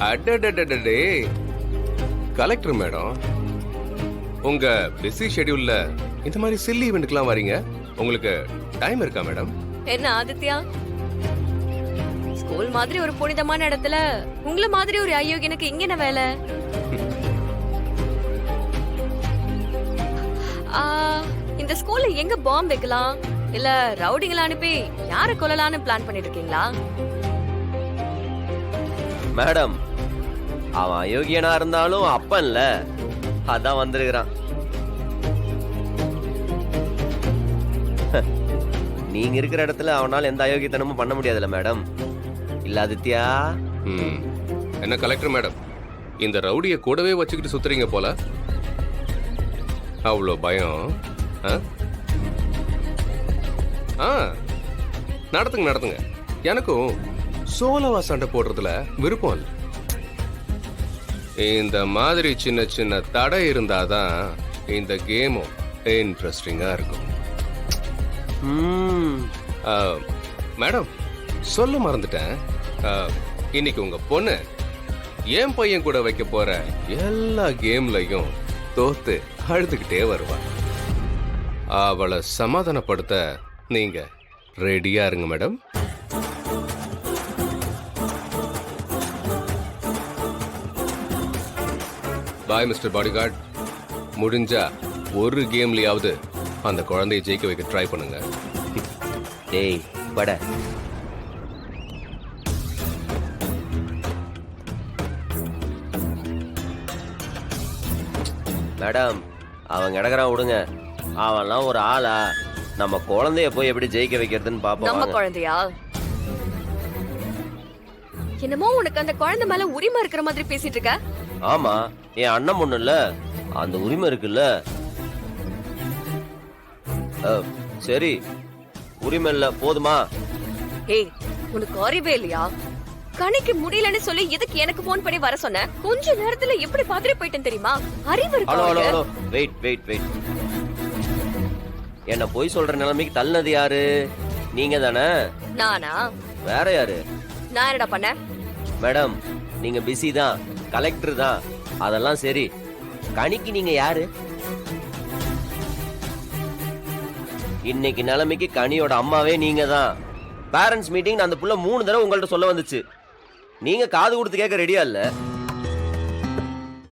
அடடடடடே collector madam, உங்க busy ஷெட்யூல்ல இந்த மாதிரி சில்லி ஈவெண்ட்க்குலாம் வரீங்க. உங்களுக்கு டைம் இருக்கா மேடம்? என்ன ஆதித்யா, ஸ்கூல் மாதிரி ஒரு புனிதமான இடத்துல உங்கள மாதிரி ஒரு அயோக்கியனுக்கு இங்க என்ன வேலை? இந்த ஸ்கூல்ல எங்க பாம்பு வைக்கலாம், இல்ல ரவுடிங்களை அனுப்பி யாரை கொல்லலாம்னு பிளான் பண்ணிட்டு இருக்கீங்களா? மேடம், அவன் அயோக்கியனா இருந்தாலும் அப்பன்ல, அதான் வந்திருக்கிறான். நீங்க இருக்கிற இடத்துல அவனால எந்த அயோக்கியத்தனமும் பண்ண முடியாதுல்ல மேடம். இல்ல ஆதித்யா? என்ன கலெக்டர் மேடம், இந்த ரவுடிய கூடவே வச்சுக்கிட்டு சுத்துறீங்க போல. அவ்வளோ பயம். நடத்துங்க நடத்துங்க. எனக்கும் சோலவா சண்டை போடுறதுல விருப்பம் இல்லை. இந்த மாதிரி சின்ன சின்ன தடை இருந்தாதான் இந்த கேமும் இன்ட்ரெஸ்டிங்கா இருக்கும். மேடம், சொல்ல மறந்துட்டேன். இன்னைக்கு உங்க பொண்ணு என் பையன் கூட வைக்க போற எல்லா கேம்லயும் தோத்து அழுதுகிட்டே வருவா. அவளை சமாதானப்படுத்த நீங்க ரெடியா இருங்க மேடம். பாய் மிஸ்டர் பாடிகார்ட். முடிஞ்சா ஒரு கேம்லயாவது அந்த குழந்தையை ஜெயிக்க வைக்க ட்ரை பண்ணுங்க. டேய் பட. மேடம், அவன் கிடக்குறான் விடுங்க. அவன்லாம் ஒரு ஆளா? நம்ம குழந்தைய போய் எப்படி ஜெயிக்க வைக்கிறதுன்னு பாப்போம். நம்ம குழந்தையா? என்னமோ உனக்கு அந்த குழந்தை மேல உரிமை இருக்கிற மாதிரி பேசிட்டு இருக்க. ஆமா, என் அண்ணன் பொண்ணு இல்ல, அந்த உரிமை இருக்குல்ல. சரி, உரிமை இல்ல போதுமா? ஏய், உனக்கு அறிவே இல்லையா? கணிக்கு முடியலன்னு சொல்லி எதுக்கு எனக்கு போன் பண்ணி வர சொன்ன? கொஞ்ச நேரத்துல எப்படி பாத்துட்டு போயிட்டேன் தெரியுமா? அறிவு இருக்கா? Hello hello hello, wait wait wait. என்ன போய் சொல்ற நிலைமைக்கு தள்ளினது யாரு? நீங்க தானே? நானா? வேற யாரு? நான் என்னடா பண்ண? மேடம், நீங்க பிஸி தான், கலெக்டர் தான், அதெல்லாம் சரி. கணிக்கு நீங்க யாரு? இன்னைக்கு நிலைமைக்கு கனியோட அம்மாவே நீங்க தான். பேரண்ட்ஸ் மீட்டிங் அந்த புள்ள 3 தடவை உங்கள்ட்ட சொல்ல வந்துச்சு. நீங்க காது கொடுத்து கேட்க ரெடியா இல்ல.